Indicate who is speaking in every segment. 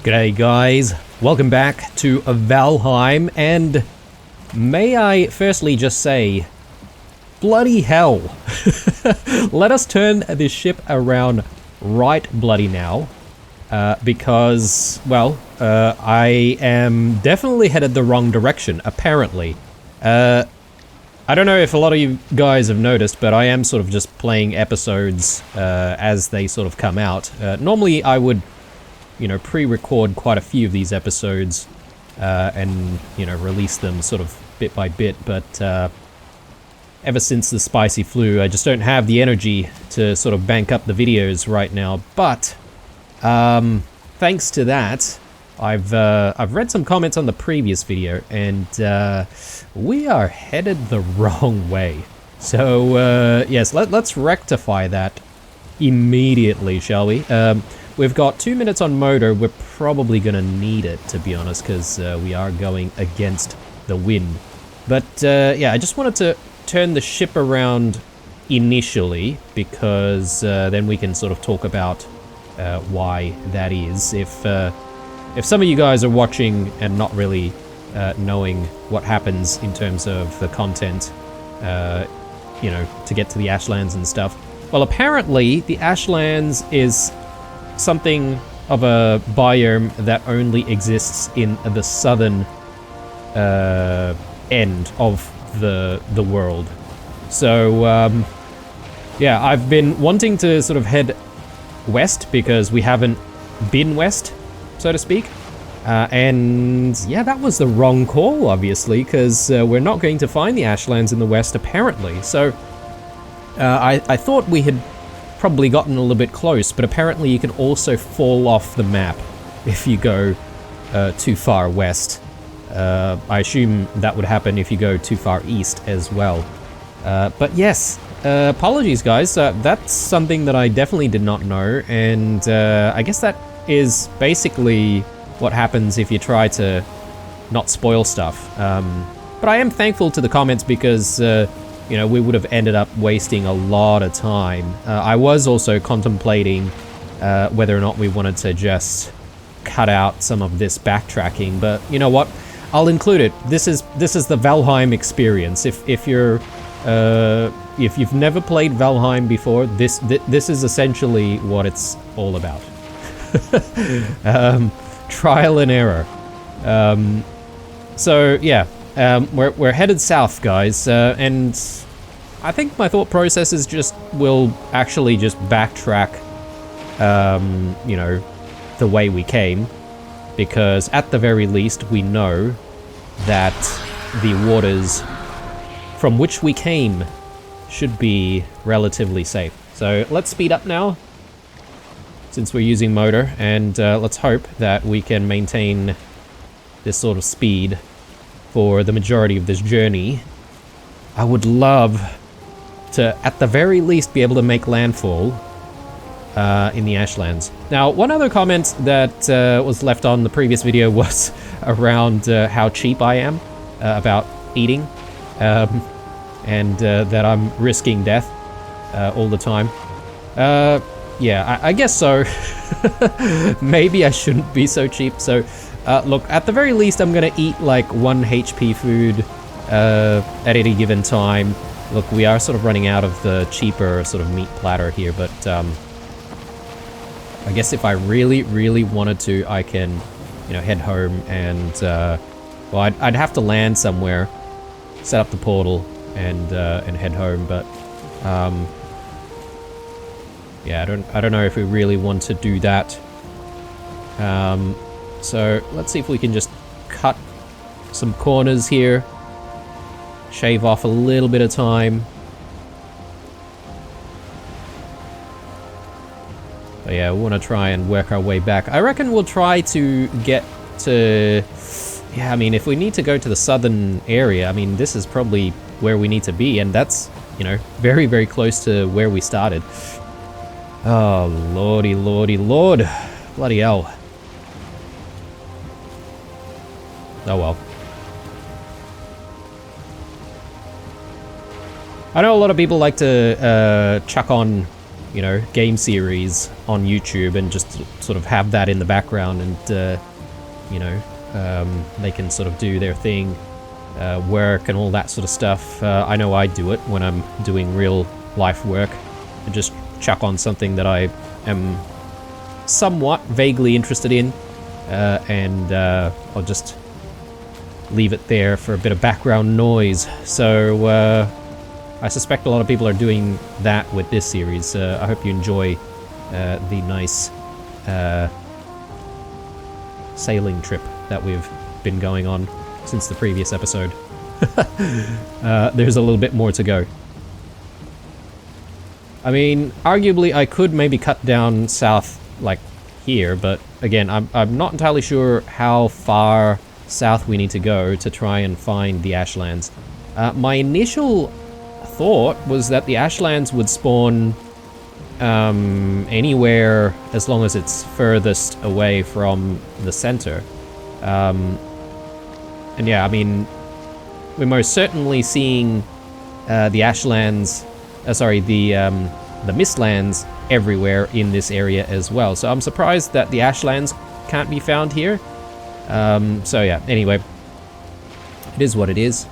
Speaker 1: G'day guys, welcome back to Valheim, and may I firstly just say, bloody hell. Let us turn this ship around right bloody now, because, well, I am definitely headed the wrong direction, apparently. I don't know if a lot of you guys have noticed, but I am sort of just playing episodes as they sort of come out. Normally I would, you know, pre-record quite a few of these episodes and, you know, release them sort of bit by bit, but ever since the spicy flu, I just don't have the energy to sort of bank up the videos right now. But thanks to that, I've read some comments on the previous video, and we are headed the wrong way. So yes, let's rectify that immediately, shall we? We've got 2 minutes on motor. We're probably gonna need it, to be honest, because we are going against the wind. But yeah, I just wanted to turn the ship around initially, because then we can sort of talk about why that is. If some of you guys are watching and not really knowing what happens in terms of the content, you know, to get to the Ashlands and stuff. Well, apparently the Ashlands is something of a biome that only exists in the southern end of the world. So yeah, I've been wanting to sort of head west because we haven't been west, so to speak. And yeah, that was the wrong call, obviously, because we're not going to find the Ashlands in the west, apparently. So I thought we had probably gotten a little bit close, but apparently you can also fall off the map if you go too far west. I assume that would happen if you go too far east as well. But yes, apologies guys, that's something that I definitely did not know, and I guess that is basically what happens if you try to not spoil stuff. But I am thankful to the comments because you know, we would have ended up wasting a lot of time. I was also contemplating whether or not we wanted to just cut out some of this backtracking, but you know what? I'll include it. This is the Valheim experience. If you're if you've never played Valheim before, this is essentially what it's all about. Trial and error. So yeah. We're headed south, guys, and I think my thought process is we'll actually just backtrack, you know, the way we came, because at the very least we know that the waters from which we came should be relatively safe. So let's speed up now, since we're using motor, and let's hope that we can maintain this sort of speed for the majority of this journey. I would love to, at the very least, be able to make landfall in the Ashlands. Now, one other comment that was left on the previous video was around how cheap I am about eating, and that I'm risking death all the time. Yeah, I guess so. Maybe I shouldn't be so cheap, so look, at the very least, I'm gonna eat like 1 HP food at any given time. Look, we are sort of running out of the cheaper sort of meat platter here, but I guess if I really, really wanted to, I can, you know, head home and, well, I'd have to land somewhere, set up the portal, and head home, but, yeah, I don't know if we really want to do that. So let's see if we can just cut some corners here, shave off a little bit of time. But yeah, we want to try and work our way back. I reckon we'll try to get to, yeah, I mean, if we need to go to the southern area, I mean, this is probably where we need to be, and that's, you know, very, very close to where we started. Oh, lordy, lordy, lord. Bloody hell. Oh well. I know a lot of people like to chuck on you know, game series on YouTube and just sort of have that in the background, and you know, they can sort of do their thing, work and all that sort of stuff. I know I do it when I'm doing real life work. I just chuck on something that I am somewhat vaguely interested in, and I'll just leave it there for a bit of background noise. So I suspect a lot of people are doing that with this series. I hope you enjoy the nice sailing trip that we've been going on since the previous episode. There's a little bit more to go. I mean, arguably I could maybe cut down south like here, but again, I'm not entirely sure how far south we need to go to try and find the Ashlands. My initial thought was that the Ashlands would spawn anywhere as long as it's furthest away from the center. And yeah, I mean, we're most certainly seeing the Ashlands, the Mistlands everywhere in this area as well. So I'm surprised that the Ashlands can't be found here. So yeah, anyway, it is what it is.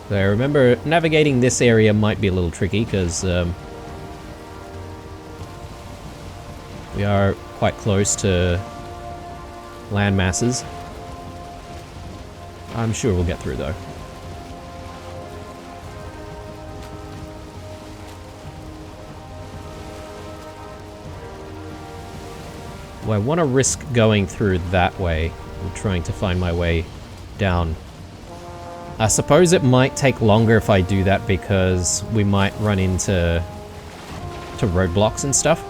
Speaker 1: So remember, navigating this area might be a little tricky because we are quite close to land masses. I'm sure we'll get through though. Well, I want to risk going through that way. I'm trying to find my way down. I suppose it might take longer if I do that because we might run into roadblocks and stuff.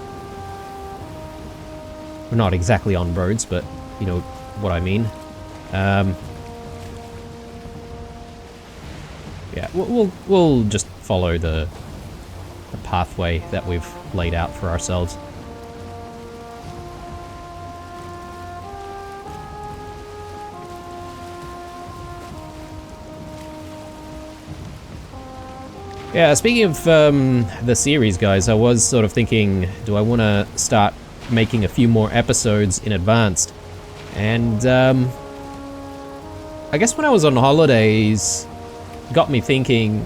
Speaker 1: We're not exactly on roads, but you know what I mean. Yeah, we'll just follow the pathway that we've laid out for ourselves. Yeah, speaking of the series, guys, I was sort of thinking, do I want to start making a few more episodes in advance? And I guess when I was on holidays, it got me thinking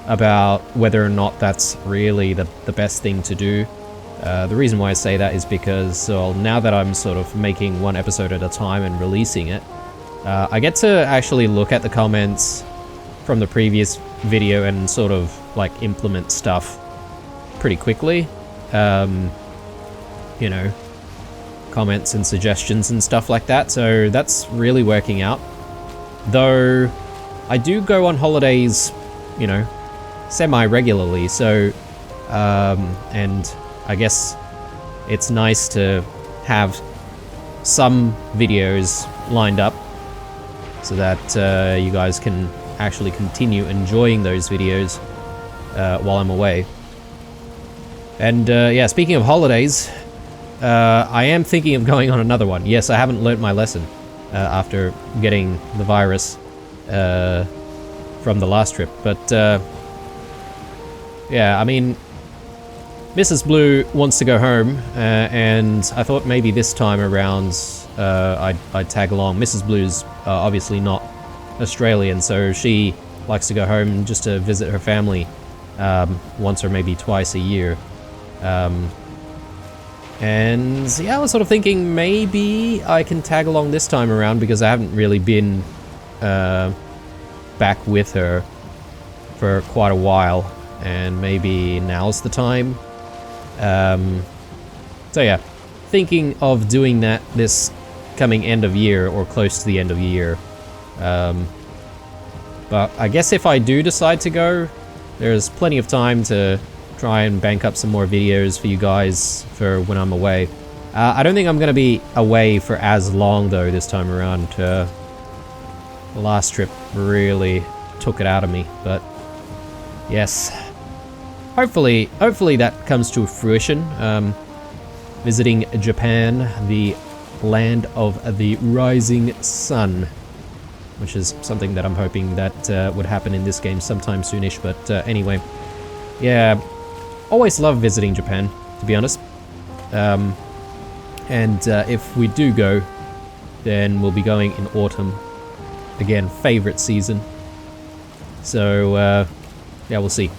Speaker 1: about whether or not that's really the best thing to do. The reason why I say that is because now that I'm sort of making one episode at a time and releasing it, I get to actually look at the comments from the previous video and sort of like implement stuff pretty quickly. You know, comments and suggestions and stuff like that. So that's really working out. Though I do go on holidays, you know, semi-regularly. So, and I guess it's nice to have some videos lined up so that you guys can actually continue enjoying those videos while I'm away. And yeah, speaking of holidays, I am thinking of going on another one. Yes, I haven't learnt my lesson after getting the virus from the last trip, but yeah, I mean, Mrs. Blue wants to go home, and I thought maybe this time around I'd tag along. Mrs. Blue's obviously not Australian, so she likes to go home just to visit her family once or maybe twice a year. And yeah, I was sort of thinking maybe I can tag along this time around because I haven't really been back with her for quite a while, and maybe now's the time. So yeah, thinking of doing that this coming end of year or close to the end of year. But I guess if I do decide to go, there's plenty of time to try and bank up some more videos for you guys for when I'm away. I don't think I'm going to be away for as long though this time around. The last trip really took it out of me, but yes. Hopefully that comes to fruition. Visiting Japan, the land of the rising sun. which is something that I'm hoping that would happen in this game sometime soonish. But anyway, yeah, always love visiting Japan, to be honest. And if we do go, then we'll be going in autumn. Again, favorite season. So yeah, we'll see.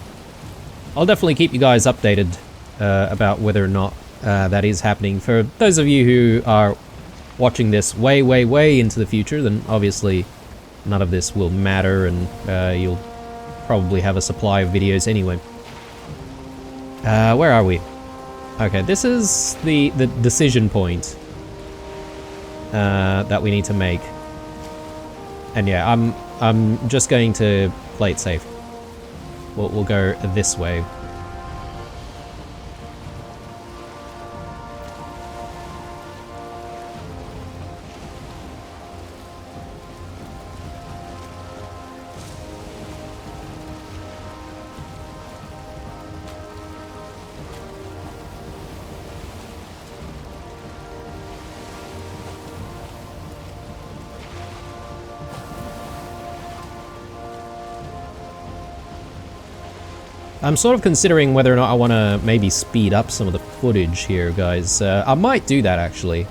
Speaker 1: I'll definitely keep you guys updated about whether or not that is happening. For those of you who are watching this way, way, way into the future, then obviously none of this will matter, and you'll probably have a supply of videos anyway. Where are we? Okay, this is the decision point that we need to make. And yeah, I'm just going to play it safe. We'll go this way. I'm sort of considering whether or not I want to maybe speed up some of the footage here, guys. I might do that, actually,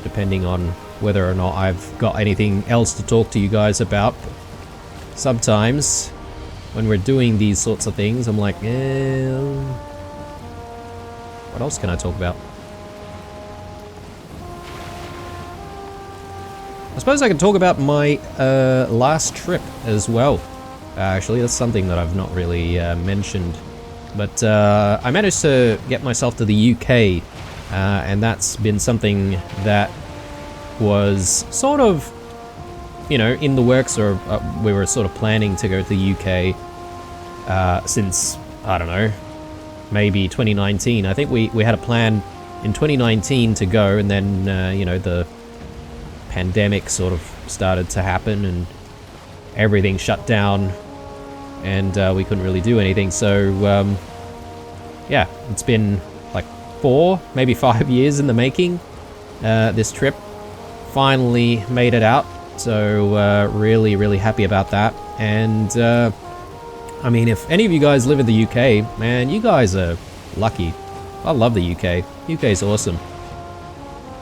Speaker 1: depending on whether or not I've got anything else to talk to you guys about. Sometimes, when we're doing these sorts of things, I'm like, what else can I talk about? I suppose I can talk about my last trip as well. Actually, that's something that I've not really mentioned. But I managed to get myself to the UK, and that's been something that was sort of, you know, in the works, or we were sort of planning to go to the UK since, I don't know, maybe 2019. I think we had a plan in 2019 to go, and then, you know, the pandemic sort of started to happen, and everything shut down, and we couldn't really do anything. So yeah, it's been like 4, maybe 5 years in the making. This trip finally made it out, so really, really happy about that. And I mean, if any of you guys live in the UK, man, you guys are lucky. I love the UK. UK is awesome.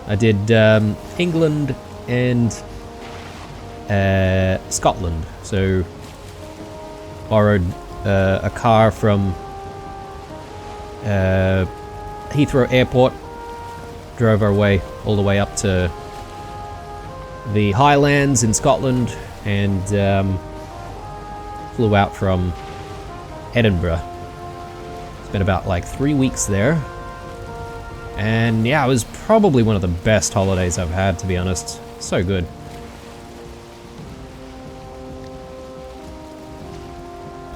Speaker 1: I did England and Scotland, so borrowed a car from Heathrow Airport, drove our way all the way up to the Highlands in Scotland, and flew out from Edinburgh. Spent about like 3 weeks there, and yeah, it was probably one of the best holidays I've had, to be honest. So good.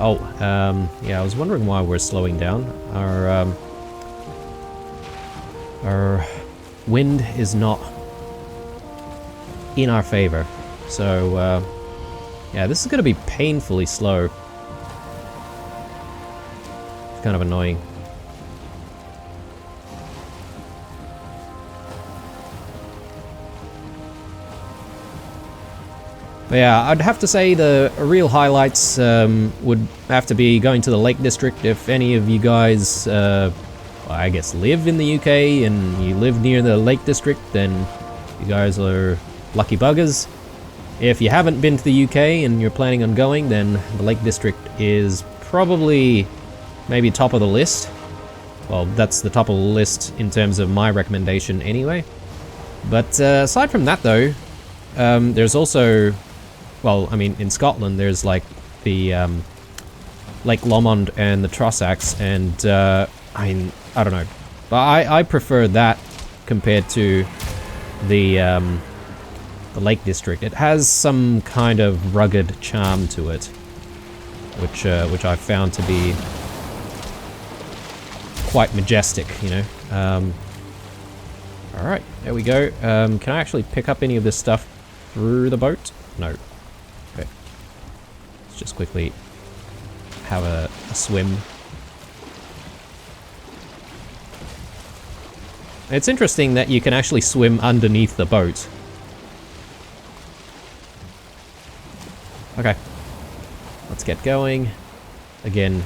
Speaker 1: Oh, yeah, I was wondering why we're slowing down. Our wind is not in our favor, so yeah, this is going to be painfully slow. It's kind of annoying. But yeah, I'd have to say the real highlights would have to be going to the Lake District. If any of you guys, I guess, live in the UK and you live near the Lake District, then you guys are lucky buggers. If you haven't been to the UK and you're planning on going, then the Lake District is probably maybe top of the list. Well, that's the top of the list in terms of my recommendation anyway. But aside from that though, there's also, well, I mean, in Scotland there's like the Lake Lomond and the Trossachs, and I mean, I don't know, but I prefer that compared to the Lake District. It has some kind of rugged charm to it, which I found to be quite majestic, you know. All right, there we go. Can I actually pick up any of this stuff through the boat? No. Okay. Let's just quickly have a swim. It's interesting that you can actually swim underneath the boat. Okay. Let's get going. Again,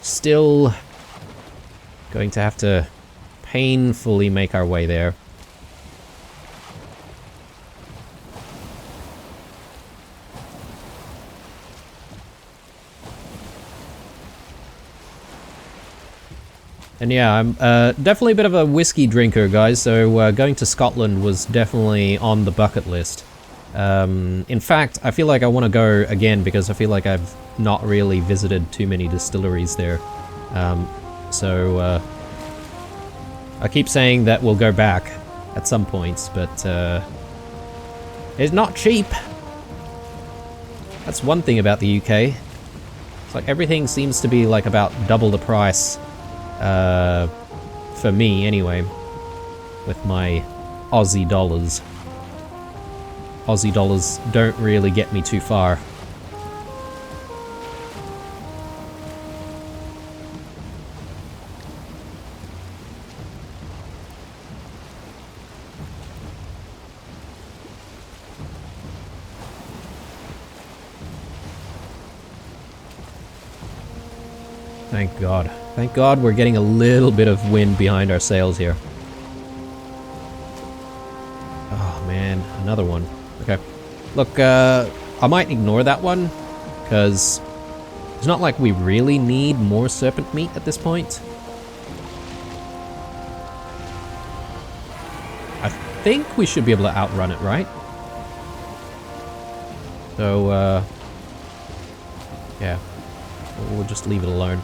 Speaker 1: still going to have to painfully make our way there. And yeah, I'm definitely a bit of a whiskey drinker, guys, so going to Scotland was definitely on the bucket list. In fact, I feel like I want to go again because I feel like I've not really visited too many distilleries there. So I keep saying that we'll go back at some points, but it's not cheap. That's one thing about the UK. It's like everything seems to be like about double the price. For me, anyway, with my Aussie dollars. Aussie dollars don't really get me too far. Thank God. Thank God we're getting a little bit of wind behind our sails here. Oh man, another one. Okay. Look, I might ignore that one, because it's not like we really need more serpent meat at this point. I think we should be able to outrun it, right? So, yeah. We'll just leave it alone.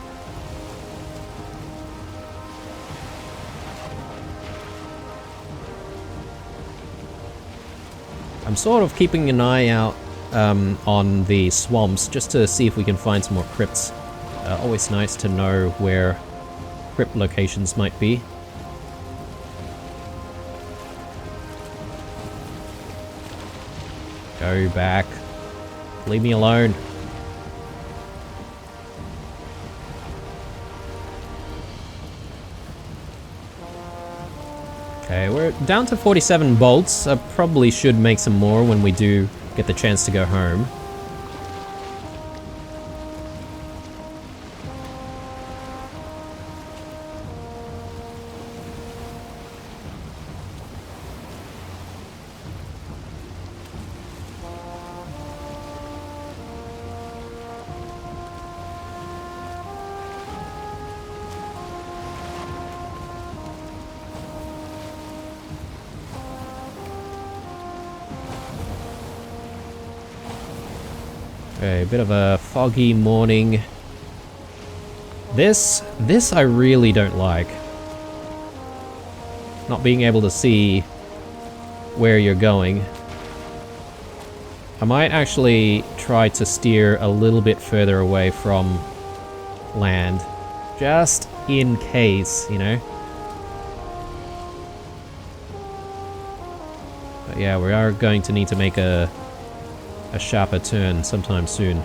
Speaker 1: I'm sort of keeping an eye out on the swamps just to see if we can find some more crypts. Always nice to know where crypt locations might be. Go back. Leave me alone. Okay, we're down to 47 bolts. I probably should make some more when we do get the chance to go home. Okay, a bit of a foggy morning. This I really don't like. Not being able to see where you're going. I might actually try to steer a little bit further away from land. Just in case, you know? But yeah, we are going to need to make a sharper turn sometime soon.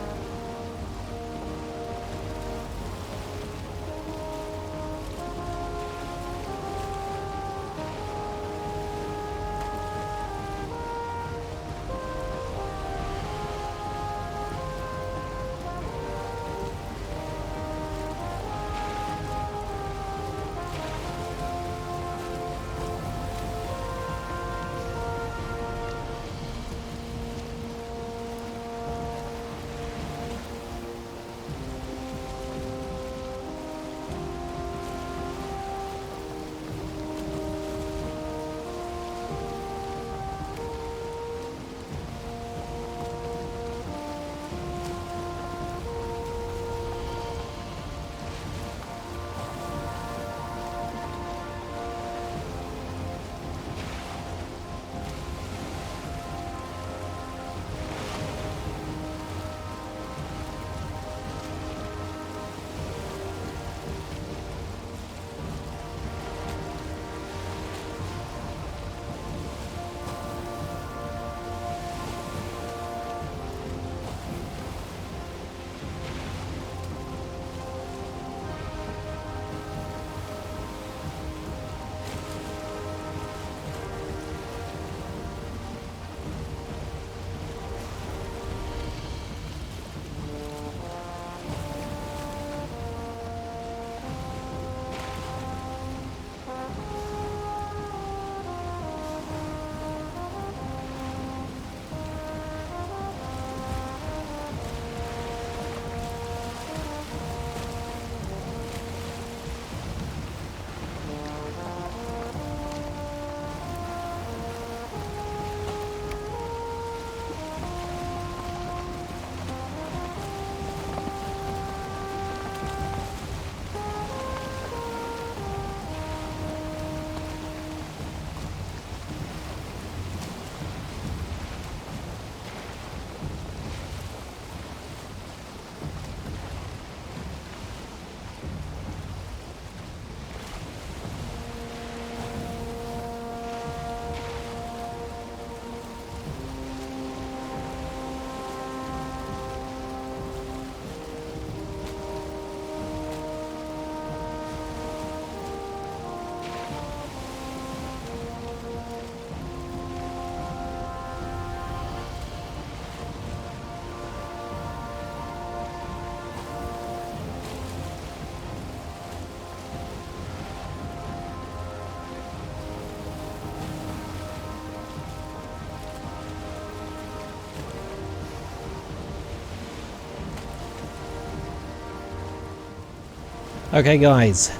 Speaker 1: Okay, guys.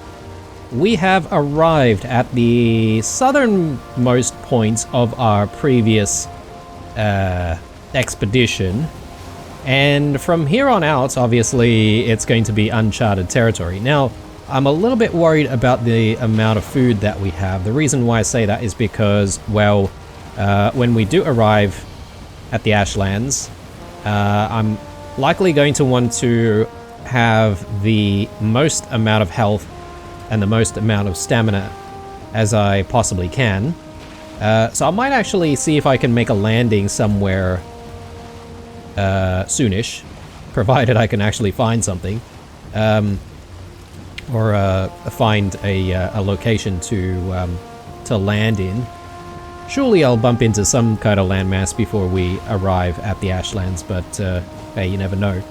Speaker 1: We have arrived at the southernmost point of our previous expedition. And from here on out, obviously, it's going to be uncharted territory. Now, I'm a little bit worried about the amount of food that we have. The reason why I say that is because, well, when we do arrive at the Ashlands, I'm likely going to want to have the most amount of health and the most amount of stamina as I possibly can. So I might actually see if I can make a landing somewhere soonish, provided I can actually find something, or find a location to land in. Surely I'll bump into some kind of landmass before we arrive at the Ashlands, but hey, you never know.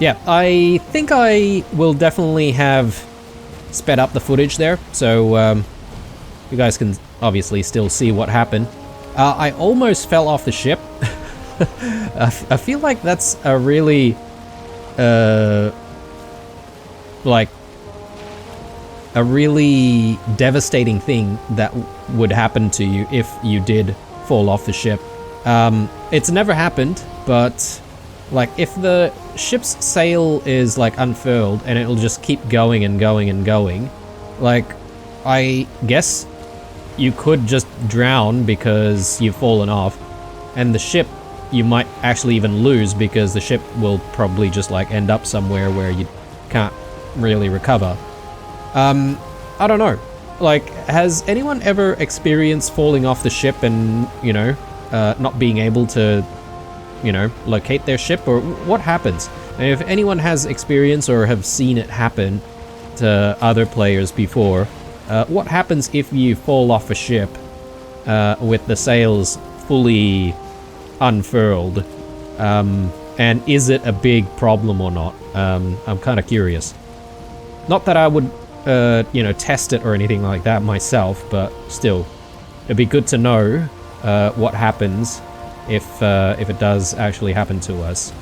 Speaker 1: Yeah, I think I will definitely have sped up the footage there, so you guys can obviously still see what happened. I almost fell off the ship. I feel like that's a really, like, a really devastating thing that would happen to you if you did fall off the ship. It's never happened, but like if the ship's sail is like unfurled and it'll just keep going and going and going, like I guess you could just drown because you've fallen off, and the ship you might actually even lose because the ship will probably just like end up somewhere where you can't really recover. I don't know. Like, has anyone ever experienced falling off the ship and, you know, not being able to, you know, locate their ship, or what happens? And if anyone has experience or have seen it happen to other players before, what happens if you fall off a ship with the sails fully unfurled? And is it a big problem or not? I'm kind of curious. Not that I would, you know, test it or anything like that myself, but still, it'd be good to know what happens if it does actually happen to us.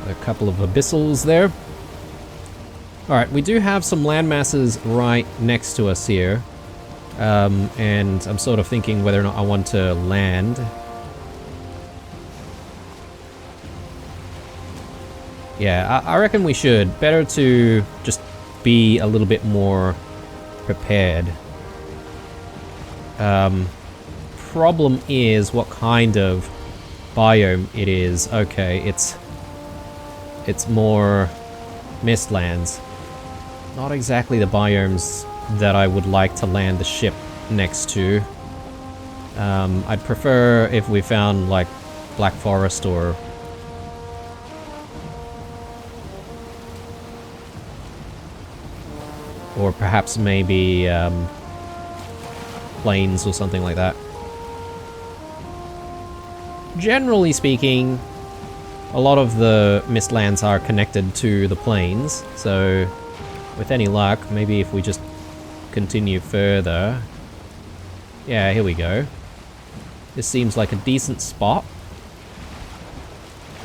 Speaker 1: A couple of abyssals there. Alright, we do have some land masses right next to us here. And I'm sort of thinking whether or not I want to land. Yeah, I reckon we should. Better to just be a little bit more prepared. Problem is what kind of biome it is. Okay, it's more Mistlands. Not exactly the biomes that I would like to land the ship next to. I'd prefer if we found like Black Forest or perhaps maybe plains or something like that. Generally speaking, a lot of the Mistlands are connected to the plains, so with any luck, maybe if we just continue further. Yeah, here we go. This seems like a decent spot.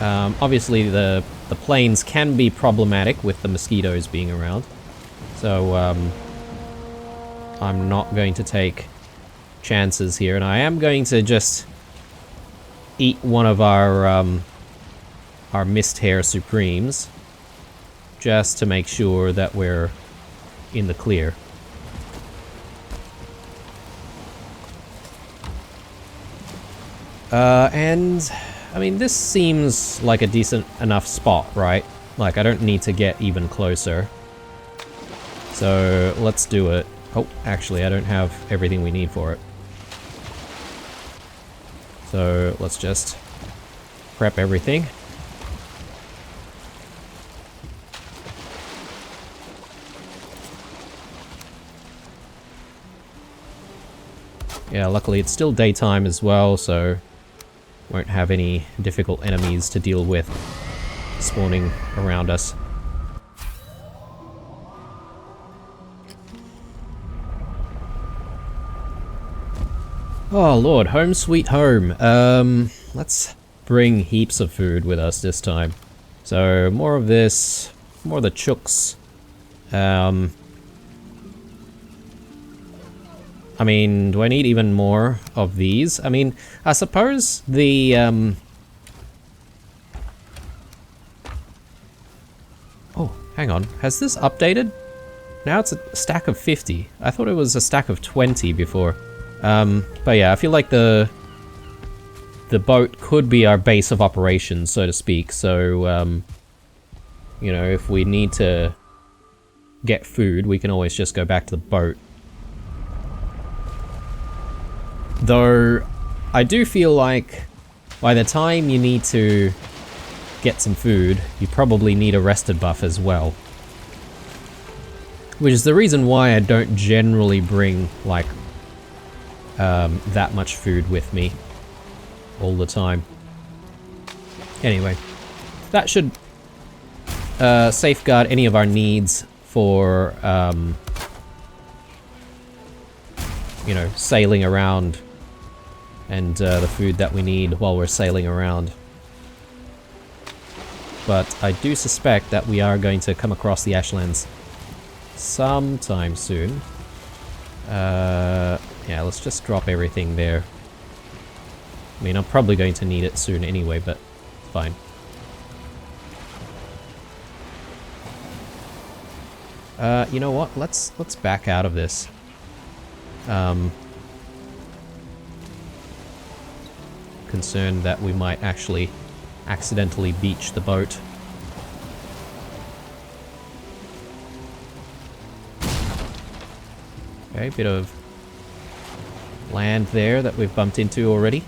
Speaker 1: Obviously the plains can be problematic with the mosquitoes being around. So, I'm not going to take chances here, and I am going to just eat one of our Mist Hair Supremes, just to make sure that we're in the clear. And, I mean, this seems like a decent enough spot, right? Like, I don't need to get even closer. So let's do it. Oh, actually, I don't have everything we need for it. So let's just prep everything. Yeah, luckily it's still daytime as well, so won't have any difficult enemies to deal with spawning around us. Oh lord, home sweet home. Let's bring heaps of food with us this time. So more of this, more of the chooks. I mean, do I need even more of these? I mean, I suppose the, oh, hang on. Has this updated? Now it's a stack of 50. I thought it was a stack of 20 before. But yeah, I feel like the boat could be our base of operations, so to speak. So, you know, if we need to get food, we can always just go back to the boat. Though, I do feel like by the time you need to get some food, you probably need a rested buff as well. Which is the reason why I don't generally bring, like, that much food with me all the time. Anyway, that should safeguard any of our needs for, you know, sailing around and the food that we need while we're sailing around. But I do suspect that we are going to come across the Ashlands sometime soon. Yeah, let's just drop everything there. I mean, I'm probably going to need it soon anyway, but fine. You know what? Let's back out of this. Concerned that we might actually accidentally beach the boat. Okay, bit of land there that we've bumped into already.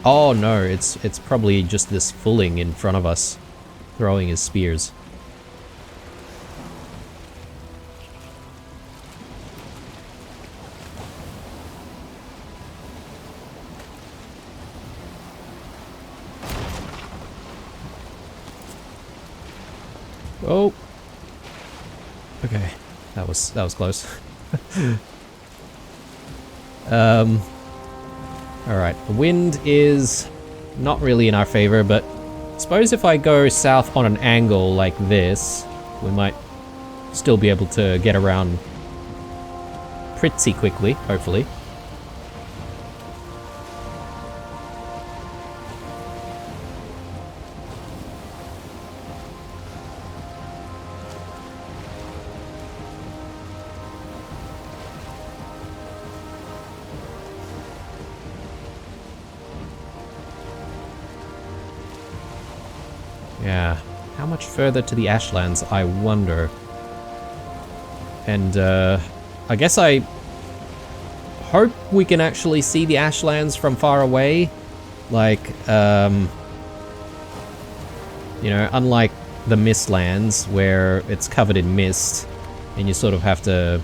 Speaker 1: Oh no, it's probably just this fulling in front of us throwing his spears. Oh. Okay, that was close. Alright, the wind is not really in our favor, but I suppose if I go south on an angle like this, we might still be able to get around pretty quickly, hopefully. Yeah, how much further to the Ashlands, I wonder. And, I guess I hope we can actually see the Ashlands from far away. Like, you know, unlike the Mistlands, where it's covered in mist, and you sort of have to,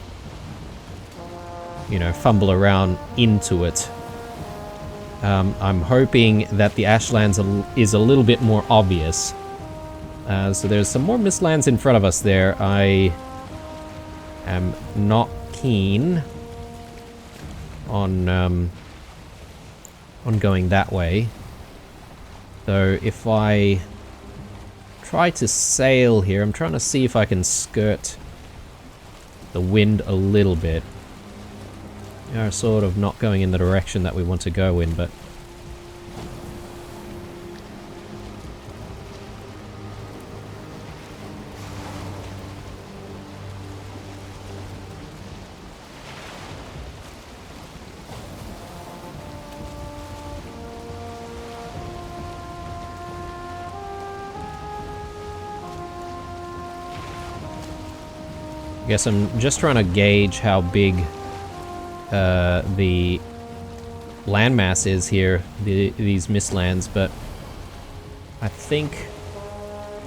Speaker 1: you know, fumble around into it. I'm hoping that the Ashlands is a little bit more obvious. So there's some more Mistlands in front of us there. I am not keen on going that way. Though if I try to sail here, I'm trying to see if I can skirt the wind a little bit. We are sort of not going in the direction that we want to go in, but I guess I'm just trying to gauge how big the landmass is here, these Mistlands, but I think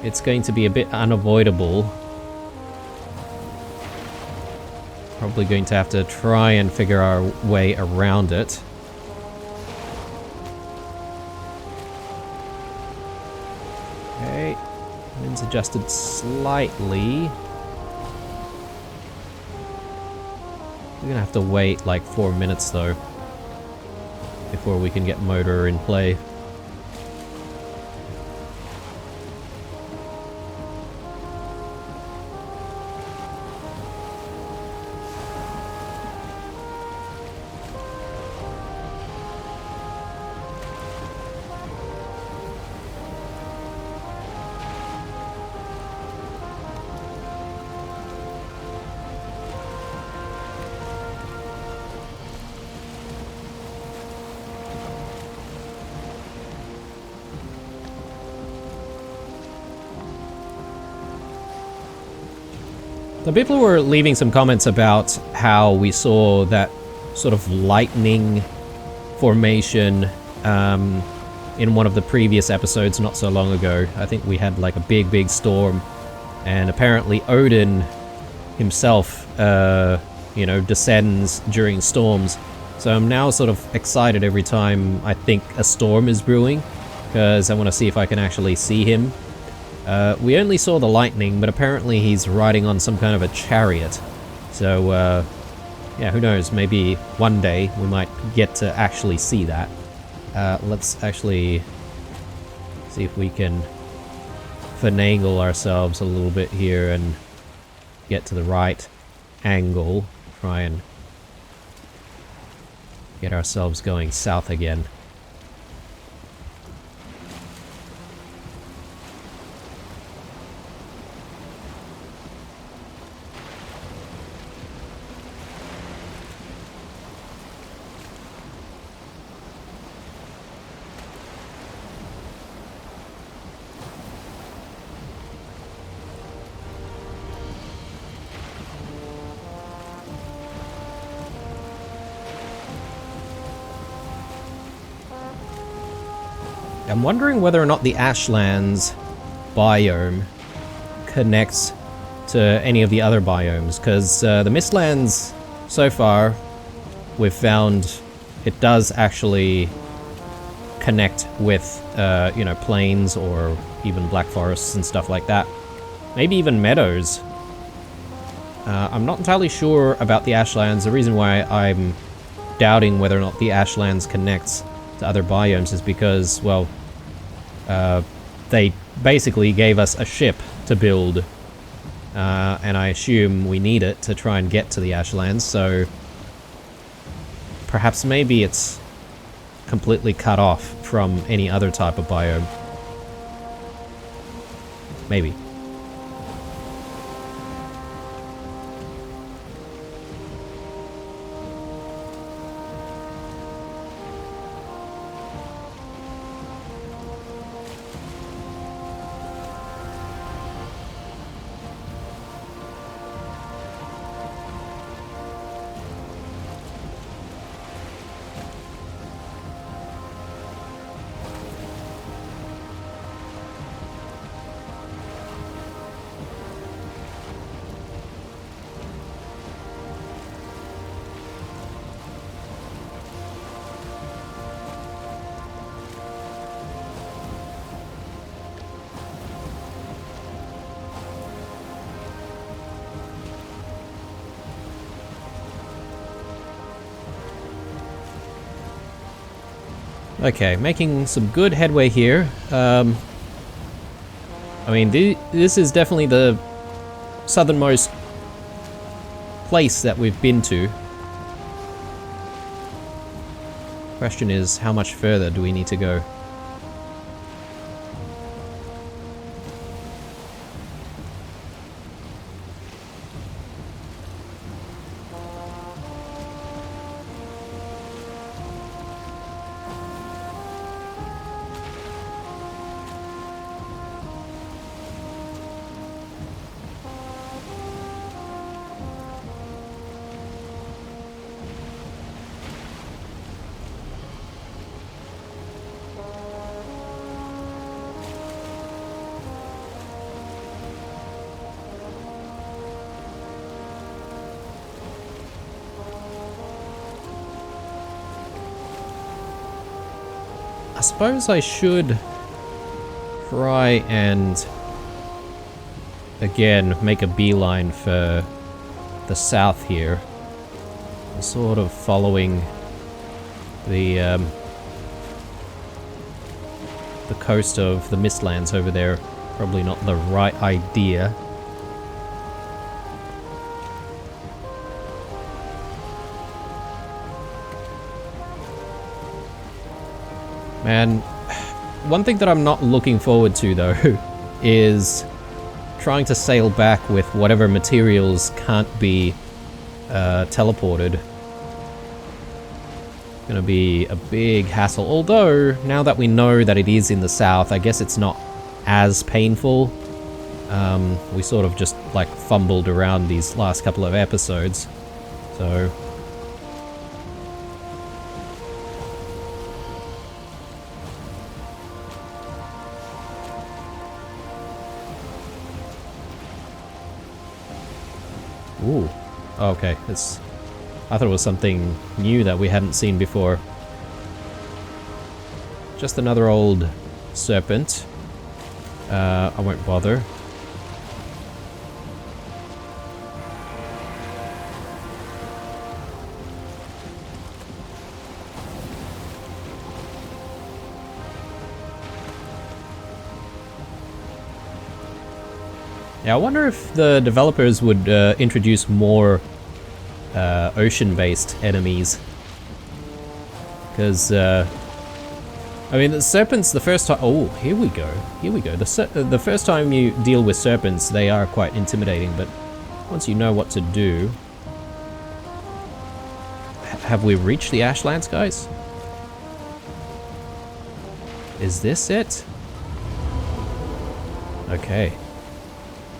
Speaker 1: it's going to be a bit unavoidable. Probably going to have to try and figure our way around it. Okay. Wind's adjusted slightly. We're gonna have to wait like 4 minutes though before we can get motor in play. The people were leaving some comments about how we saw that sort of lightning formation in one of the previous episodes not so long ago. I think we had like a big storm, and apparently Odin himself, you know, descends during storms. So I'm now sort of excited every time I think a storm is brewing, because I want to see if I can actually see him. We only saw the lightning, but apparently he's riding on some kind of a chariot. So, yeah, who knows, maybe one day we might get to actually see that. Let's actually see if we can finagle ourselves a little bit here and get to the right angle. Try and get ourselves going south again. I'm wondering whether or not the Ashlands biome connects to any of the other biomes, because the Mistlands, so far, we've found it does actually connect with, you know, plains or even black forests and stuff like that. Maybe even meadows. I'm not entirely sure about the Ashlands. The reason why I'm doubting whether or not the Ashlands connects to other biomes is because, well, they basically gave us a ship to build, and I assume we need it to try and get to the Ashlands, so perhaps maybe it's completely cut off from any other type of biome. Maybe. Okay, making some good headway here. I mean, this is definitely the southernmost place that we've been to. Question is, how much further do we need to go? I suppose I should try and again make a beeline for the south here. I'm sort of following the coast of the Mistlands over there. Probably not the right idea. Man, one thing that I'm not looking forward to though is trying to sail back with whatever materials can't be teleported. Gonna be a big hassle, although now that we know that it is in the south, I guess it's not as painful. We sort of just like fumbled around these last couple of episodes, so ooh, okay, I thought it was something new that we hadn't seen before. Just another old serpent. I won't bother. Yeah, I wonder if the developers would introduce more ocean-based enemies. Because, I mean, the serpents, the first time... Oh, here we go. Here we go. The first time you deal with serpents, they are quite intimidating, but once you know what to do... Have we reached the Ashlands, guys? Is this it? Okay.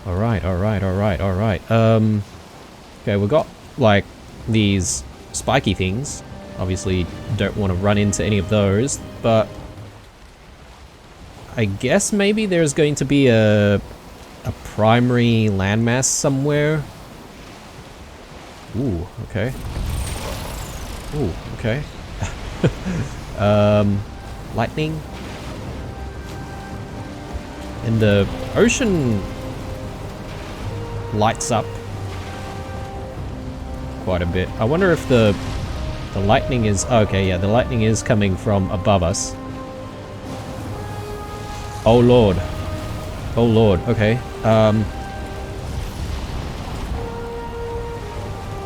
Speaker 1: Alright, alright, alright, alright. Okay, we've got, like, these spiky things. Obviously, don't want to run into any of those, but... I guess maybe there's going to be a primary landmass somewhere. Ooh, okay. Ooh, okay. Lightning. And the ocean lights up quite a bit. I wonder if the lightning is... Okay, yeah, the lightning is coming from above us. Oh lord. Oh lord, okay.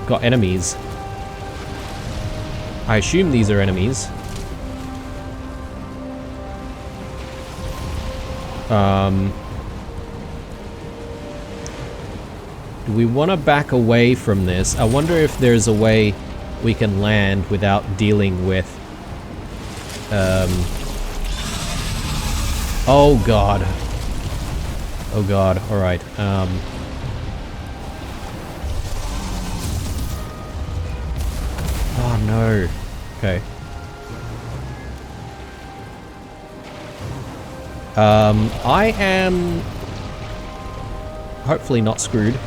Speaker 1: Got enemies. I assume these are enemies. Do we want to back away from this? I wonder if there's a way we can land without dealing with... Oh god. Oh god, alright. Oh no. Okay. I am... hopefully not screwed.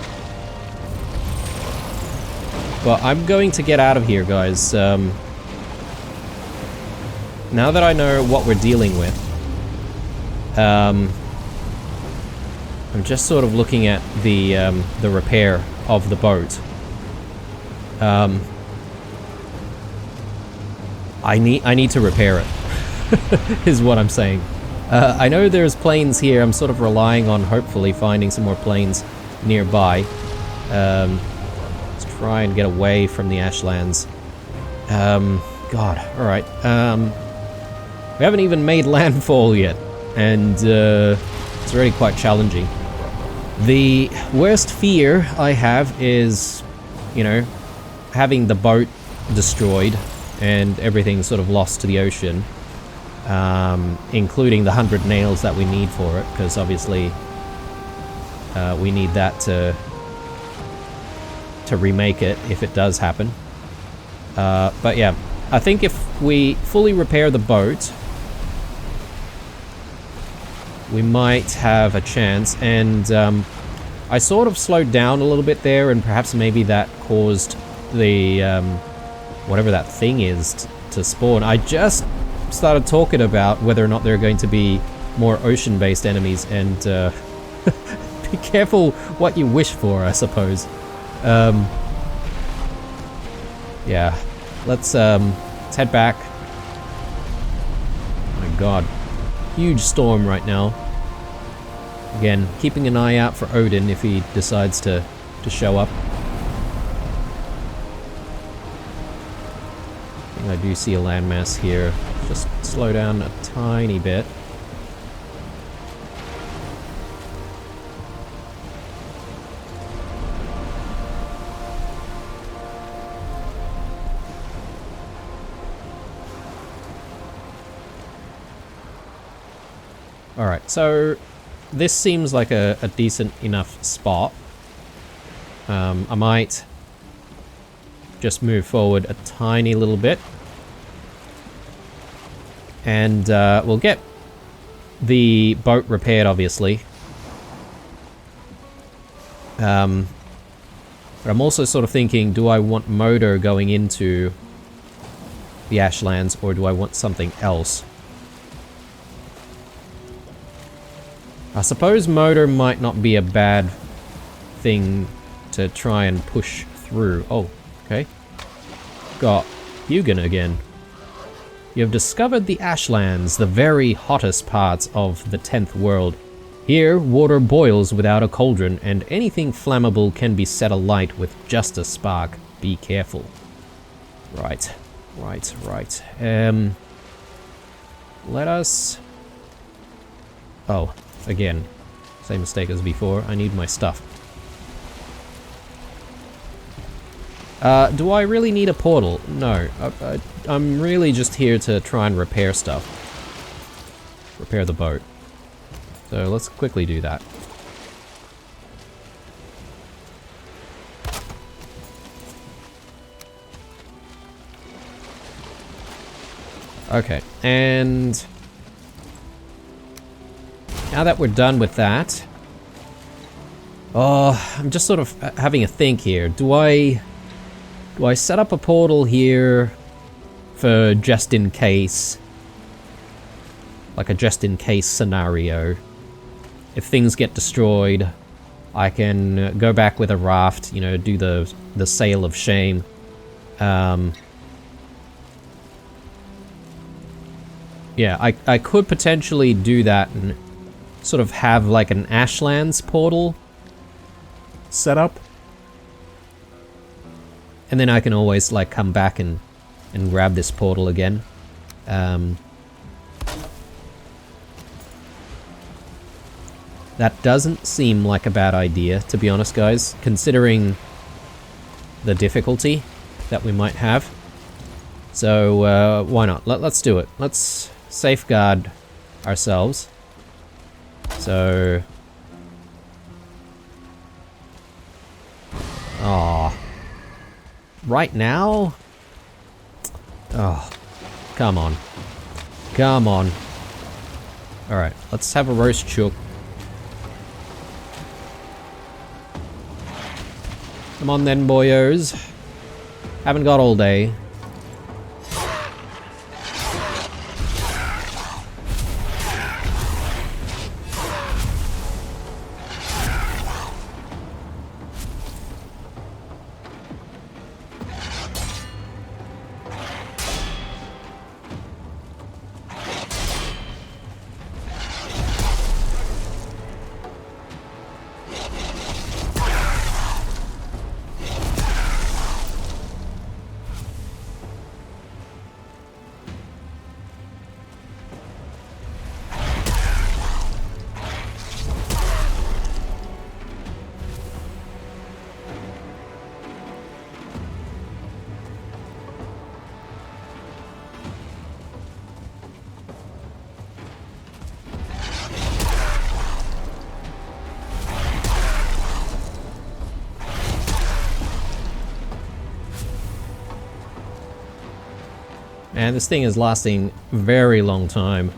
Speaker 1: But I'm going to get out of here, guys. Now that I know what we're dealing with, I'm just sort of looking at the repair of the boat. I need to repair it, is what I'm saying. I know there's planes here. I'm sort of relying on hopefully finding some more planes nearby. Let's try and get away from the Ashlands. God, alright. We haven't even made landfall yet, and it's already quite challenging. The worst fear I have is, you know, having the boat destroyed and everything sort of lost to the ocean. Including the 100 nails that we need for it, because obviously we need that to remake it if it does happen. But yeah, I think if we fully repair the boat, we might have a chance. And I sort of slowed down a little bit there, and perhaps maybe that caused the whatever that thing is to spawn. I just started talking about whether or not there are going to be more ocean-based enemies, and be careful what you wish for, I suppose. Yeah, let's head back. Oh my god, huge storm right now. Again, keeping an eye out for Odin if he decides to show up. I think I do see a landmass here. Just slow down a tiny bit. Alright, so this seems like a decent enough spot. I might just move forward a tiny little bit. And we'll get the boat repaired, obviously. But I'm also sort of thinking, do I want motor going into the Ashlands, or do I want something else? I suppose motor might not be a bad thing to try and push through. Oh, okay. Got Hugin again. You have discovered the Ashlands, the very hottest parts of the 10th world. Here, water boils without a cauldron, and anything flammable can be set alight with just a spark. Be careful. Right. Let us... Oh, again. Same mistake as before. I need my stuff. Do I really need a portal? No. I'm really just here to try and repair stuff. Repair the boat. So let's quickly do that. Okay, and now that we're done with that, I'm just sort of having a think here. Do I set up a portal here for just in case, like a just in case scenario? If things get destroyed, I can go back with a raft, you know, do the sail of shame. Yeah, I could potentially do that and sort of have like an Ashlands portal set up. And then I can always like come back and grab this portal again. That doesn't seem like a bad idea, to be honest, guys, considering the difficulty that we might have. So, why not? Let's do it. Let's safeguard ourselves. So... Aw. Right now? Oh. Come on. Come on. Alright, let's have a roast chook. Come on then, boyos. Haven't got all day. And this thing is lasting a very long time.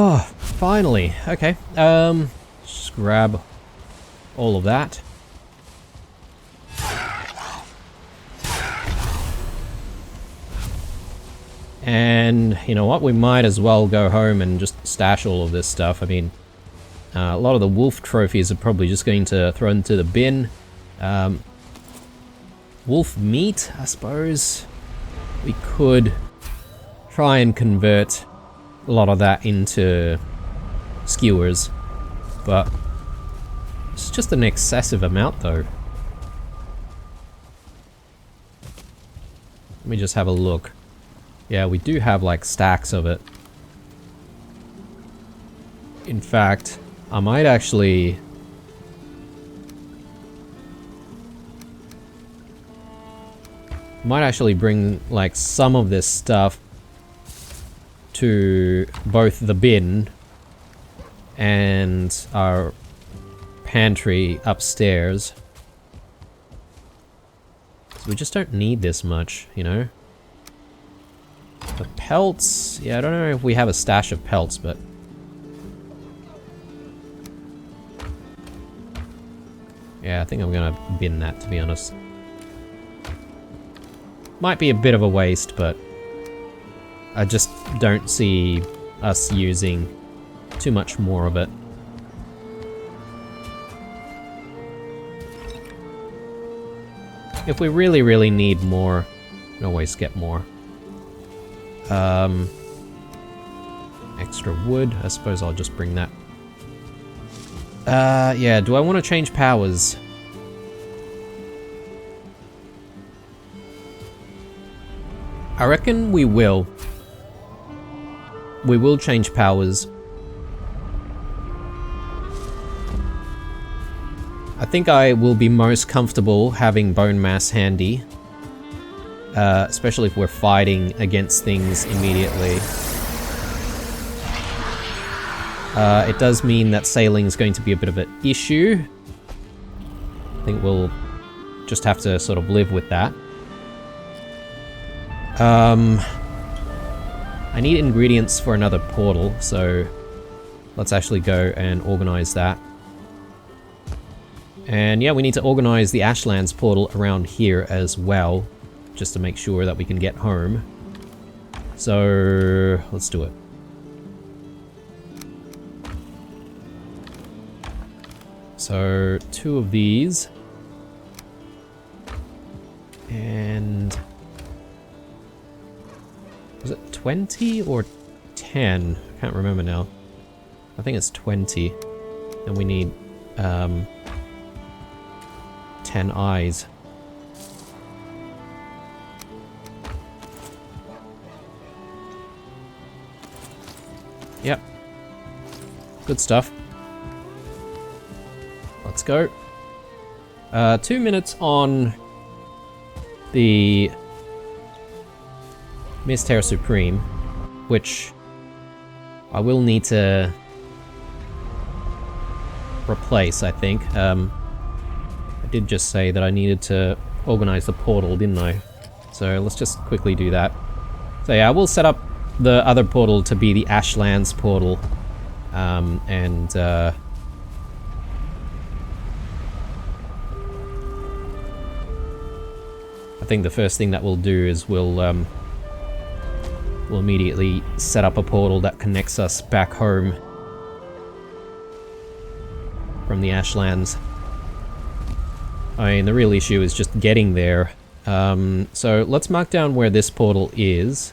Speaker 1: Oh, finally. Okay. Just grab all of that. And you know what? We might as well go home and just stash all of this stuff. I mean, a lot of the wolf trophies are probably just going to throw into the bin. Wolf meat, I suppose. We could try and convert a lot of that into skewers, but it's just an excessive amount though. Let me just have a look. Yeah, we do have like stacks of it. In fact, I might actually bring like some of this stuff to both the bin and our pantry upstairs. So we just don't need this much, you know? The pelts, yeah, I don't know if we have a stash of pelts, but yeah, I think I'm gonna bin that, to be honest. Might be a bit of a waste, but I just don't see us using too much more of it. If we really, really need more, we can always get more. Extra wood, I suppose I'll just bring that. Yeah, do I want to change powers? I reckon we will. We will change powers. I think I will be most comfortable having bone mass handy. Especially if we're fighting against things immediately. It does mean that sailing is going to be a bit of an issue. I think we'll just have to sort of live with that. I need ingredients for another portal, so let's actually go and organize that. And yeah, we need to organize the Ashlands portal around here as well, just to make sure that we can get home. So let's do it. So 2 of these. And was it 20 or 10? I can't remember now. I think it's 20. And we need 10 eyes. Yep. Good stuff. Let's go. 2 minutes on the Mystère Supreme, which I will need to replace, I think. I did just say that I needed to organize the portal, didn't I? So let's just quickly do that. So yeah, I will set up the other portal to be the Ashlands portal. I think the first thing that we'll do is we'll immediately set up a portal that connects us back home from the Ashlands. I mean, the real issue is just getting there. So let's mark down where this portal is.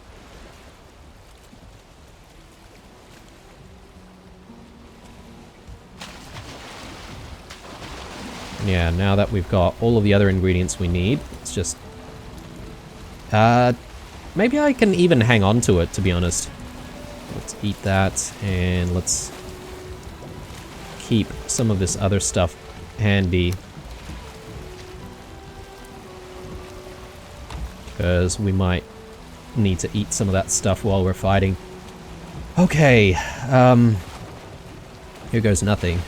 Speaker 1: Yeah, now that we've got all of the other ingredients we need, let's just... maybe I can even hang on to it, to be honest. Let's eat that, and let's keep some of this other stuff handy. Because we might need to eat some of that stuff while we're fighting. Okay, here goes nothing.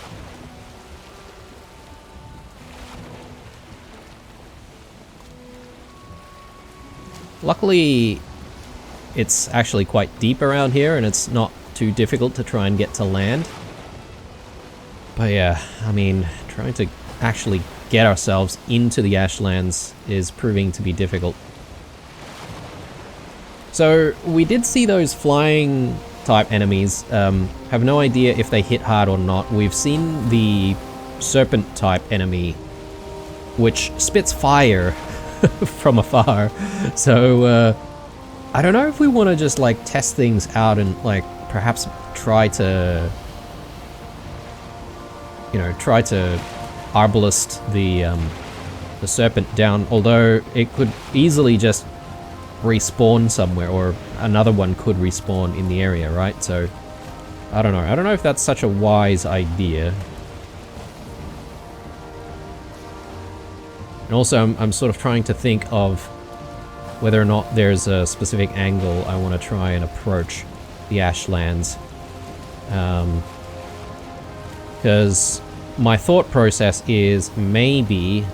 Speaker 1: Luckily, it's actually quite deep around here, and it's not too difficult to try and get to land. But yeah, I mean, trying to actually get ourselves into the Ashlands is proving to be difficult. So we did see those flying type enemies. Have no idea if they hit hard or not. We've seen the serpent type enemy, which spits fire from afar. So I don't know if we want to just like test things out and like perhaps try to, you know, try to arbalest the serpent down, although it could easily just respawn somewhere, or another one could respawn in the area, right? So I don't know. I don't know if that's such a wise idea. And also I'm sort of trying to think of whether or not there's a specific angle I want to try and approach the Ashlands. Because my thought process is maybe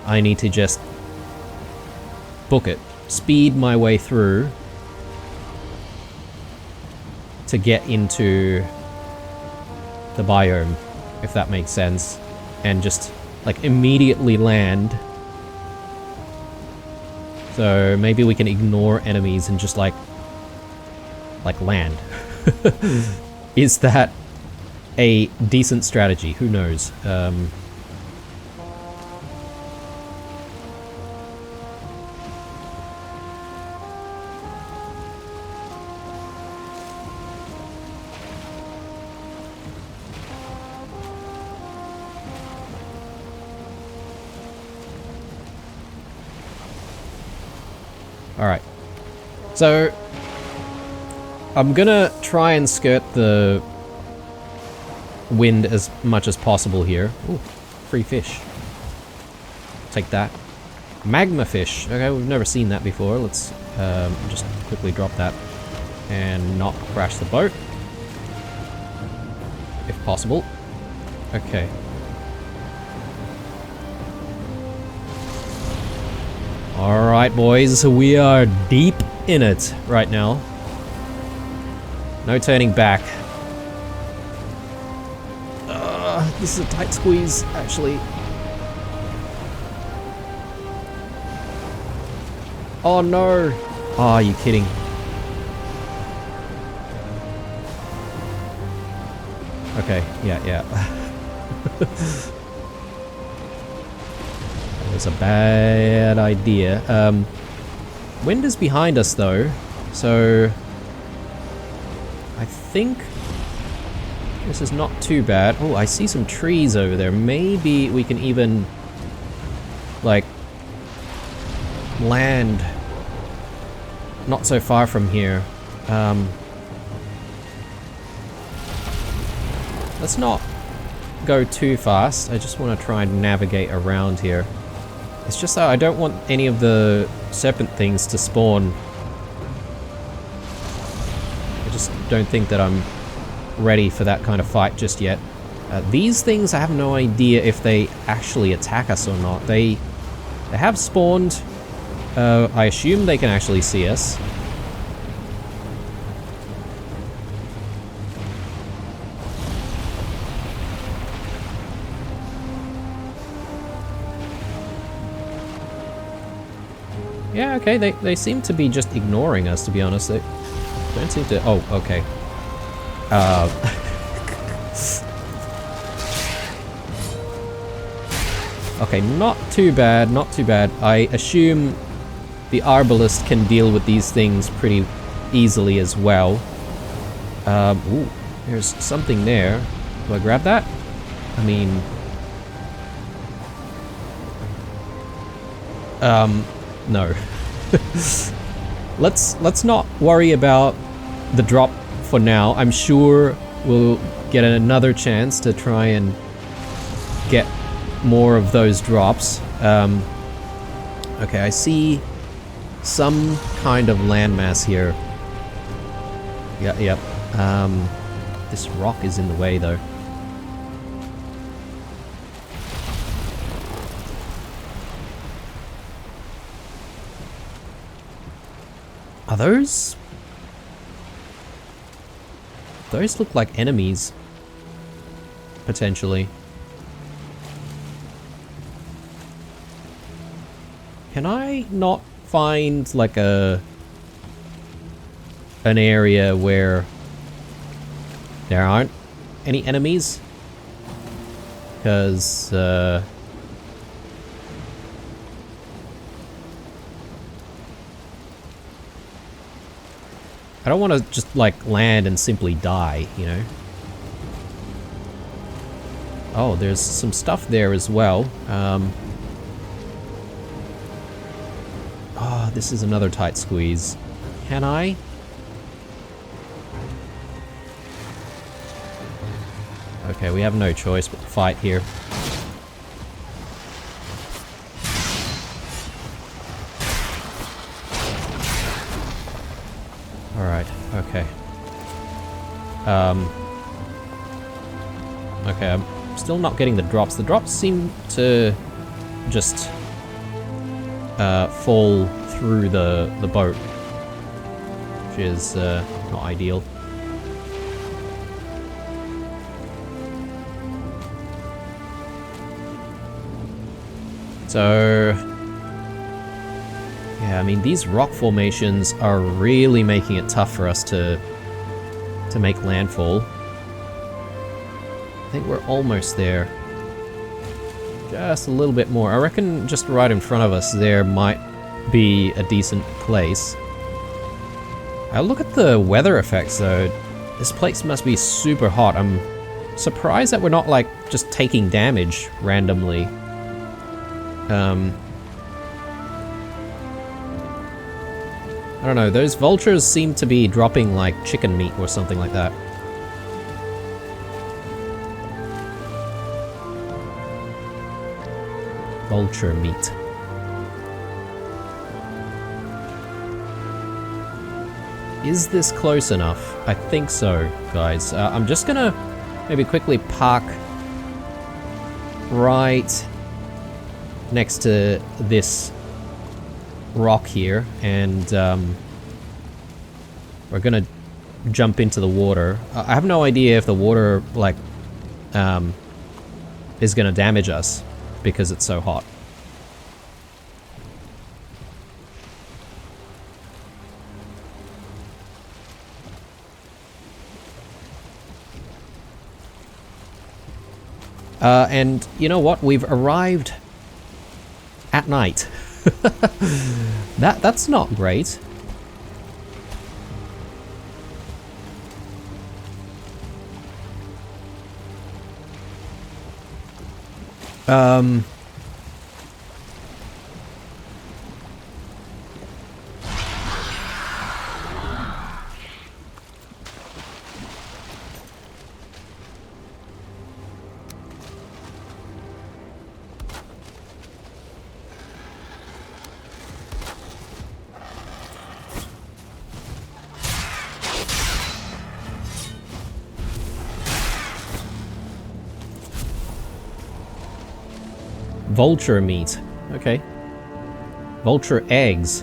Speaker 1: I need to just book it, speed my way through to get into the biome, if that makes sense, and just like immediately land. So maybe we can ignore enemies and just like land. Is that a decent strategy? Who knows? Alright. So I'm gonna try and skirt the wind as much as possible here. Ooh, free fish. Take that. Magma fish. Okay, we've never seen that before. Let's just quickly drop that and not crash the boat, if possible. Okay. Alright boys, we are deep in it right now. No turning back. This is a tight squeeze, actually. Oh no! Oh, are you kidding? Okay, yeah. That was a bad idea. Wind is behind us though, so I think this is not too bad. Oh, I see some trees over there. Maybe we can even like land not so far from here. Let's not go too fast. I just want to try and navigate around here. It's just that I don't want any of the serpent things to spawn. I just don't think that I'm ready for that kind of fight just yet. These things, I have no idea if they actually attack us or not. They have spawned. I assume they can actually see us. Yeah, okay, they seem to be just ignoring us, to be honest. They don't seem to... Oh, okay. Okay, not too bad, not too bad. I assume the arbalest can deal with these things pretty easily as well. Ooh, there's something there. Do I grab that? I mean... no. Let's not worry about the drop for now. I'm sure we'll get another chance to try and get more of those drops. Okay, I see some kind of landmass here. Yep. This rock is in the way though. Are those Those look like enemies. Potentially. Can I not find like an area where there aren't any enemies? Because I don't want to just like land and simply die, you know? Oh, there's some stuff there as well. Oh, this is another tight squeeze. Can I? Okay, we have no choice but to fight here. Alright, okay. Okay, I'm still not getting the drops. The drops seem to just fall through the boat, which is not ideal. So, yeah, I mean, these rock formations are really making it tough for us to make landfall. I think we're almost there. Just a little bit more. I reckon just right in front of us there might be a decent place. Look at the weather effects though. This place must be super hot. I'm surprised that we're not like just taking damage randomly. I don't know, those vultures seem to be dropping like chicken meat or something like that. Vulture meat. Is this close enough? I think so, guys. I'm just gonna maybe quickly park right next to this rock here, and we're gonna jump into the water. I have no idea if the water, like, is gonna damage us because it's so hot. And you know what? We've arrived at night. That's not great. Vulture meat. Okay. Vulture eggs.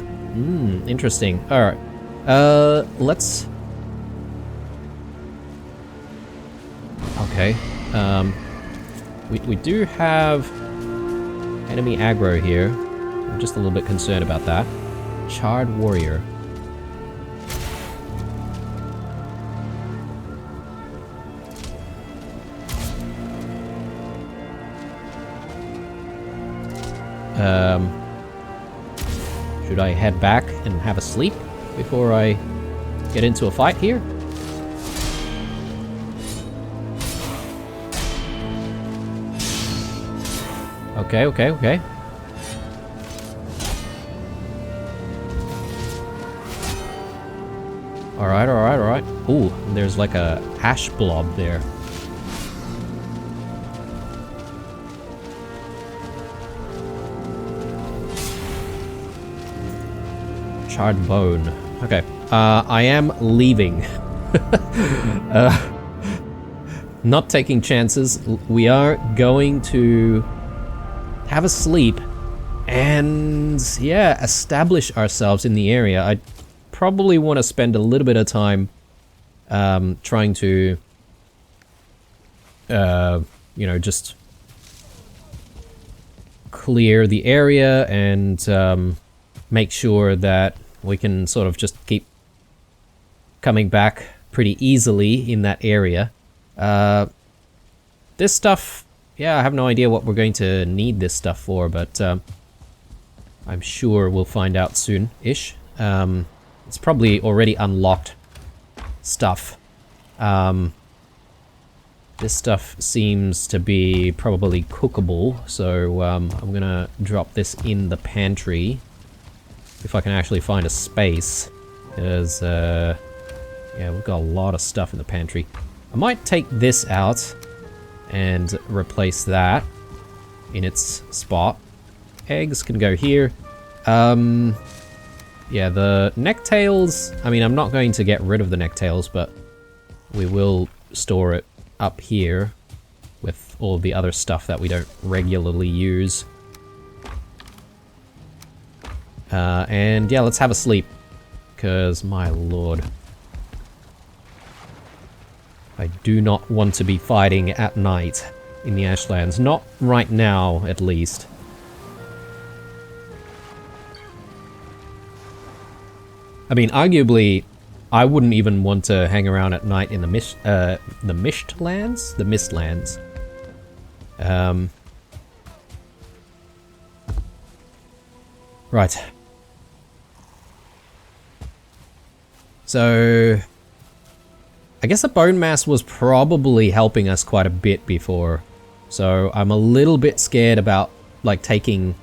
Speaker 1: Interesting. Alright. Let's... Okay. We do have enemy aggro here. I'm just a little bit concerned about that. Charred warrior. Should I head back and have a sleep before I get into a fight here? Okay. Alright. Ooh, there's like a ash blob there. Charred bone. Okay. I am leaving. Not taking chances. We are going to have a sleep and, yeah, establish ourselves in the area. I probably want to spend a little bit of time trying to, you know, just clear the area and make sure that we can sort of just keep coming back pretty easily in that area. This stuff, yeah, I have no idea what we're going to need this stuff for, but I'm sure we'll find out soon-ish. It's probably already unlocked stuff. This stuff seems to be probably cookable, so I'm gonna drop this in the pantry. If I can actually find a space. Because, yeah, we've got a lot of stuff in the pantry. I might take this out and replace that in its spot. Eggs can go here. Yeah, the necktails, I mean, I'm not going to get rid of the necktails, but we will store it up here with all the other stuff that we don't regularly use. And yeah, let's have a sleep, because my lord, I do not want to be fighting at night in the Ashlands. Not right now, at least. I mean, arguably, I wouldn't even want to hang around at night in the Mistlands? The Mistlands. Right. So, I guess the bone mass was probably helping us quite a bit before. So, I'm a little bit scared about, like, taking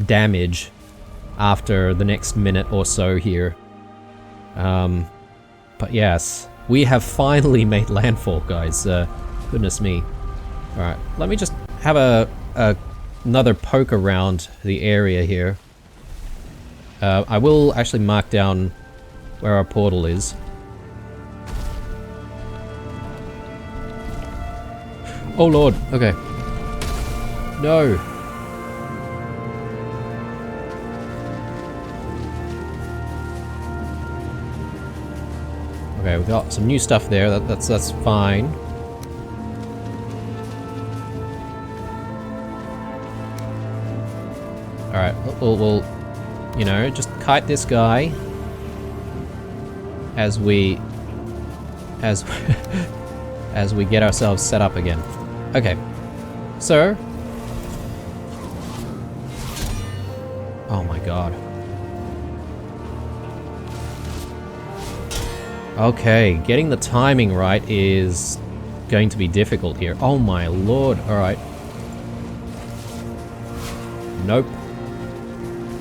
Speaker 1: damage after the next minute or so here. But yes, we have finally made landfall, guys. Goodness me. Alright, let me just have another poke around the area here. I will actually mark down where our portal is. Oh lord, okay. No. Okay, we got some new stuff there. That's fine. All right, we'll you know, just kite this guy as we as we get ourselves set up again. Okay, so oh my god. Okay, getting the timing right is going to be difficult here. Oh my lord, alright. Nope.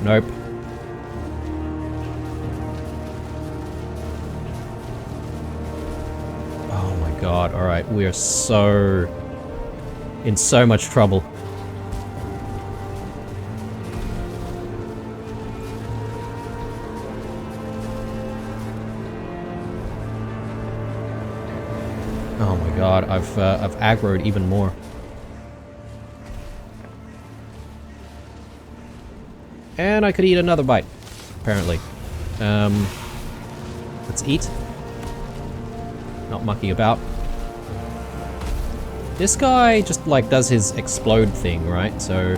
Speaker 1: Nope. Oh my god, alright, we are so in so much trouble. Oh my god, I've aggroed even more. And I could eat another bite, apparently. Let's eat. Not mucking about. This guy just, like, does his explode thing, right? So...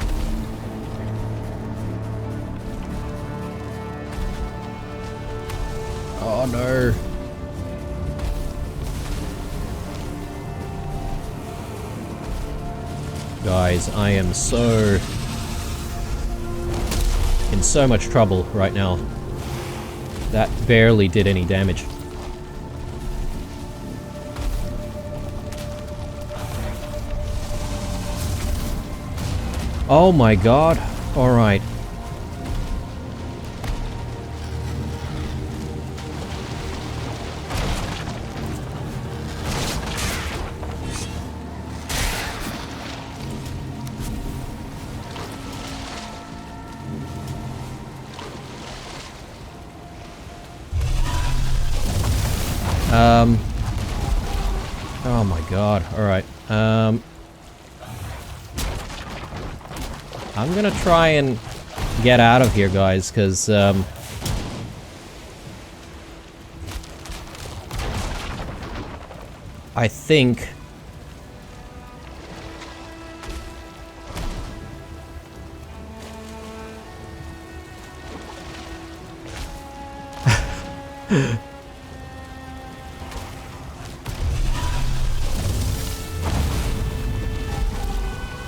Speaker 1: oh no. Guys, I am so... in so much trouble right now. That barely did any damage. Oh my god. Alright. Oh my god, alright. I'm gonna try and get out of here, guys, because, I think...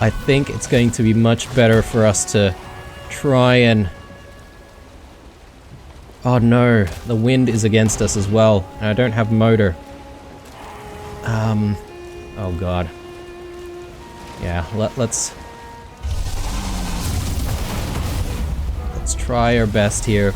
Speaker 1: I think it's going to be much better for us to try and... Oh no, the wind is against us as well, and I don't have motor. Oh god. Yeah, let's try our best here.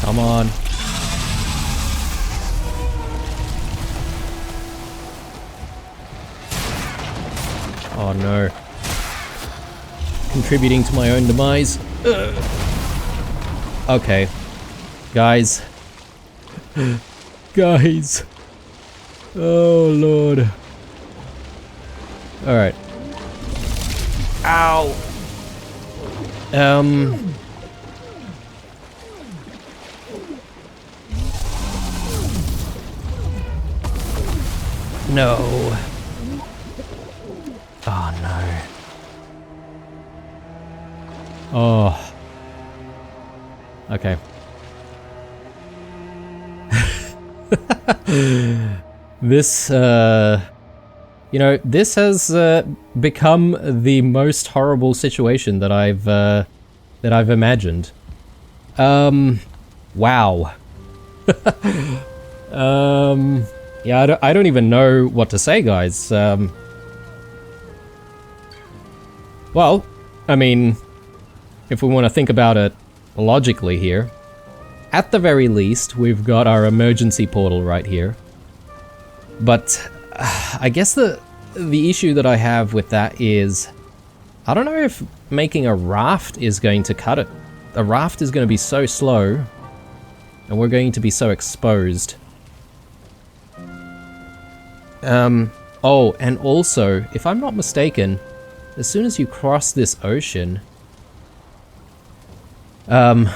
Speaker 1: Come on. Oh no. Contributing to my own demise. Ugh. Okay. Guys. Guys. Oh lord. Alright. Ow. No. Oh no. Oh. Okay. This, you know, this has become the most horrible situation that I've imagined. Wow. Yeah, I don't even know what to say, guys. Well, I mean, if we want to think about it logically here, at the very least, we've got our emergency portal right here. But I guess the issue that I have with that is, I don't know if making a raft is going to cut it. A raft is going to be so slow, and we're going to be so exposed. Oh, and also, if I'm not mistaken, as soon as you cross this ocean, you're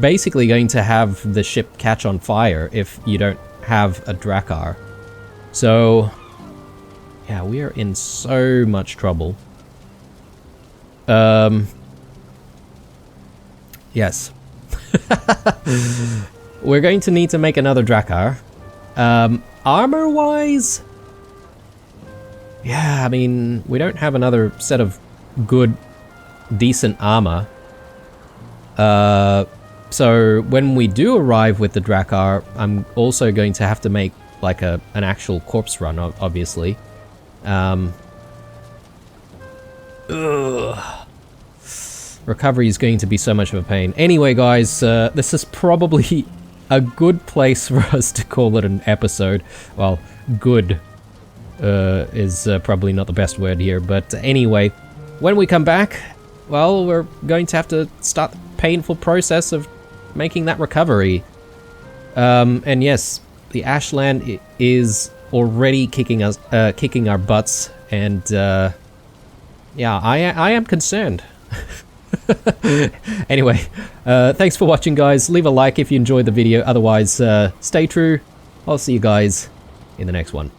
Speaker 1: basically going to have the ship catch on fire if you don't have a Drakkar. So, yeah, we are in so much trouble. Yes. We're going to need to make another Drakkar. Armor-wise? Yeah, I mean, we don't have another set of good, decent armor. So when we do arrive with the Drakkar, I'm also going to have to make, like, an actual corpse run, obviously. Recovery is going to be so much of a pain. Anyway, guys, this is probably a good place for us to call it an episode. Well, good is probably not the best word here, but anyway, when we come back, well, we're going to have to start the painful process of making that recovery. And yes, the Ashland is already kicking our butts, and yeah, I am concerned. Anyway, thanks for watching, guys. Leave a like if you enjoyed the video. Otherwise, stay true. I'll see you guys in the next one.